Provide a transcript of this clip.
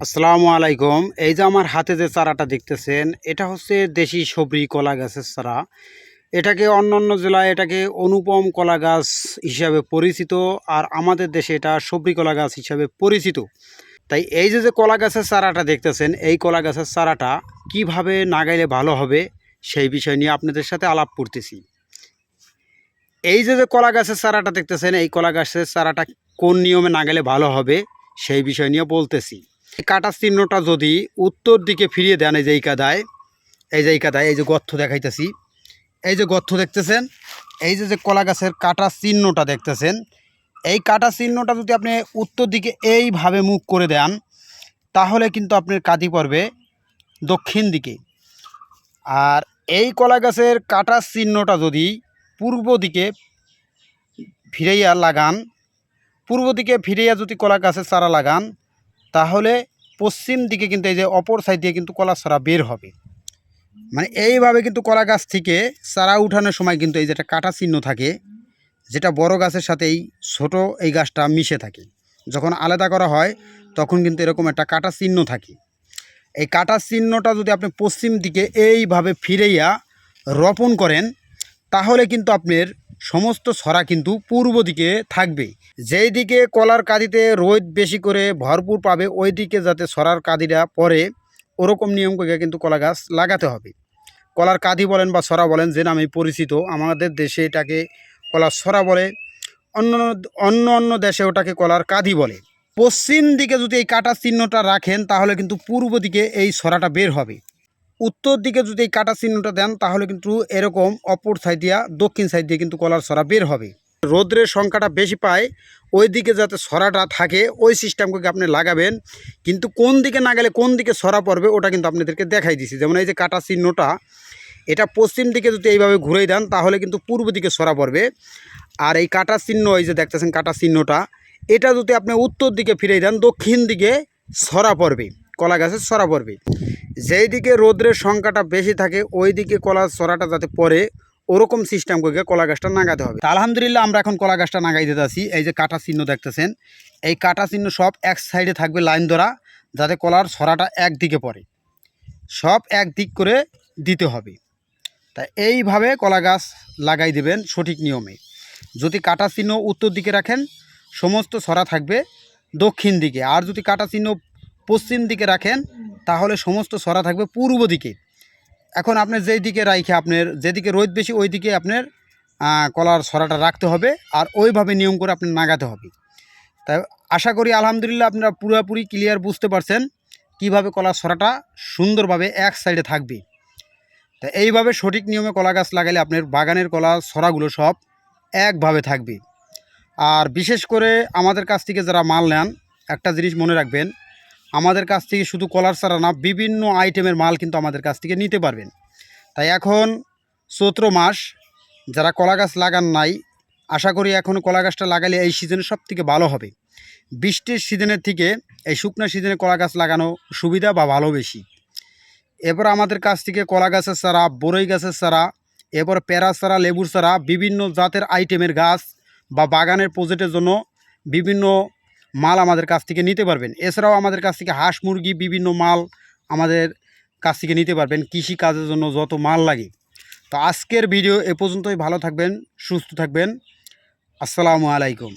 আসসালামু আলাইকুম। এই যে আমার হাতে যে চারাটা দেখতেছেন, এটা হচ্ছে দেশি সবরি কলা গাছের চারা। এটাকে অন্যান্য জেলায় এটাকে অনুপম কলা গাছ হিসাবে পরিচিত, আর আমাদের দেশে এটা সবরি কলা গাছ হিসাবে পরিচিত। তাই এই যে কলা গাছের চারাটা দেখতেছেন, এই কলা গাছের চারাটা কিভাবে লাগাইলে ভালো হবে সেই বিষয় নিয়ে আপনাদের সাথে আলাপ করতেছি। এই যে কলা গাছের চারাটা দেখতেছেন, এই কলা গাছের চারাটা কোন নিয়মে লাগাইলে ভালো হবে সেই বিষয় নিয়ে বলতেছি। কাটার চিহ্নটা যদি উত্তর দিকে ফিরিয়ে দেন, এই যে কাদায়, এই যে গর্ত দেখাইতেছি, এই যে গর্ত দেখতেছেন, এই যে কলা গাছের কাটার চিহ্নটা দেখতেছেন, এই কাটার চিহ্নটা যদি আপনি উত্তর দিকে এইভাবে মুখ করে দেন, তাহলে কিন্তু আপনার কাঁদি পড়বে দক্ষিণ দিকে। আর এই কলা গাছের কাটার চিহ্নটা যদি পূর্ব দিকে ফিরাইয়া লাগান, পূর্ব দিকে ফিরাইয়া যদি কলা গাছের চারা লাগান, তাহলে পশ্চিম দিকে কিন্তু এই যে অপর সাইড দিয়ে কিন্তু কলা চারা বের হবে। মানে এইভাবে কিন্তু কলা গাছ থেকে চারা উঠানোর সময় কিন্তু এই যেটা কাটা চিহ্ন থাকে, যেটা বড় গাছের সাথে এই ছোটো এই গাছটা মিশে থাকে, যখন আলাদা করা হয় তখন কিন্তু এরকম একটা কাটা চিহ্ন থাকে। এই কাটা চিহ্নটা যদি আপনি পশ্চিম দিকে এইভাবে ফিরাইয়া রোপণ করেন, তাহলে কিন্তু আপনার সমস্ত ছড়া কিন্তু পূর্ব দিকে থাকবে। যেই দিকে কলার কাঁদিতে রোদ বেশি করে ভরপুর পাবে, ওই দিকে যাতে ছড়ার কাঁদিটা পড়ে, ওরকম নিয়ম করে কিন্তু কলা গাছ লাগাতে হবে। কলার কাঁদি বলেন বা ছড়া বলেন, যে নামে পরিচিত, আমাদের দেশে এটাকে কলার ছড়া বলে, অন্য অন্য অন্য দেশে ওটাকে কলার কাঁদি বলে। পশ্চিম দিকে যদি এই কাটা চিহ্নটা রাখেন, তাহলে কিন্তু পূর্ব দিকে এই ছড়াটা বের হবে। উত্তর দিকে যদি এই কাটা চিহ্নটা দেন, তাহলে কিন্তু এরকম অপর সাইড দিয়া দক্ষিণ সাইড দিয়ে কিন্তু কলার ছড়া বের হবে। রোদ্রের সংখ্যাটা বেশি পায় ওই দিকে যাতে ছড়াটা থাকে, ওই সিস্টেম করে আপনি লাগাবেন। কিন্তু কোন দিকে না গেলে কোন দিকে ছড়া পড়বে ওটা কিন্তু আপনাদেরকে দেখাই দিছি। যেমন এই যে কাটা চিহ্নটা, এটা পশ্চিম দিকে যদি এইভাবে ঘুরেই দেন, তাহলে কিন্তু পূর্ব দিকে ছড়া পড়বে। আর এই কাটা চিহ্ন, এই যে দেখতেছেন কাটা চিহ্নটা, এটা যদি আপনি উত্তর দিকে ফিরিয়ে দেন, দক্ষিণ দিকে ছড়া পড়বে, কলা গাছের ছড়া পড়বে। যেই দিকে রোদ্রের সংখ্যাটা বেশি থাকে ওই দিকে কলার ছড়াটা যাতে পড়ে, ওরকম সিস্টেম করে কলা গাছটা নাগাতে হবে। আলহামদুলিল্লাহ আমরা এখন কলা গাছটা নাগাই দিতে আসি। এই যে কাটা চিহ্ন দেখতেছেন, এই কাটা চিহ্ন সব এক সাইডে থাকবে লাইন ধরা, যাতে কলার ছড়াটা একদিকে পড়ে, সব এক দিক করে দিতে হবে। তাই এইভাবে কলা গাছ লাগাই দেবেন সঠিক নিয়মে। যদি কাটা চিহ্ন উত্তর দিকে রাখেন, সমস্ত ছড়া থাকবে দক্ষিণ দিকে। আর যদি কাটা চিহ্ন পশ্চিম দিকে রাখেন, তাহলে সমস্ত ছড়া থাকবে পূর্ব দিকে। এখন আপনি যেই দিকে রাখে, আপনার যেদিকে রোদ বেশি ওই দিকে আপনার কলার ছড়াটা রাখতে হবে, আর ওইভাবে নিয়ম করে আপনি নাগাতে হবে। তাই আশা করি আলহামদুলিল্লাহ আপনারা পুরোপুরি ক্লিয়ার বুঝতে পারছেন কিভাবে কলার ছড়াটা সুন্দরভাবে এক সাইডে থাকবে। তা এইভাবে সঠিক নিয়মে কলা গাছ লাগালে আপনার বাগানের কলা ছড়াগুলো সব একভাবে থাকবে। আর বিশেষ করে আমাদের কাছ থেকে যারা মাল নেন, একটা জিনিস মনে রাখবেন, আমাদের কাছ থেকে শুধু কলার চারা না, বিভিন্ন আইটেমের মাল কিন্তু আমাদের কাছ থেকে নিতে পারবেন। তাই এখন চৈত্র মাস, যারা কলা গাছ লাগান নাই, আশা করি এখন কলা গাছটা লাগালে এই সিজনে সব থেকে ভালো হবে। বৃষ্টির সিজনের থেকে এই শুকনো সিজনে কলা গাছ লাগানো সুবিধা বা ভালো বেশি। এরপর আমাদের কাছ থেকে কলা গাছের চারা, বরই গাছের চারা, এরপর পেঁড়া চারা, লেবুর চারা, বিভিন্ন জাতের আইটেমের গাছ বা বাগানের প্রজেক্টের জন্য বিভিন্ন মাল আমাদের কাছ থেকে নিতে পারবেন। এছাড়াও আমাদের কাছ থেকে হাঁস মুরগি বিভিন্ন মাল আমাদের কাছ থেকে নিতে পারবেন, কৃষি কাজের জন্য যত মাল লাগে। তো আজকের ভিডিও এ পর্যন্তই। ভালো থাকবেন, সুস্থ থাকবেন। আসসালামু আলাইকুম।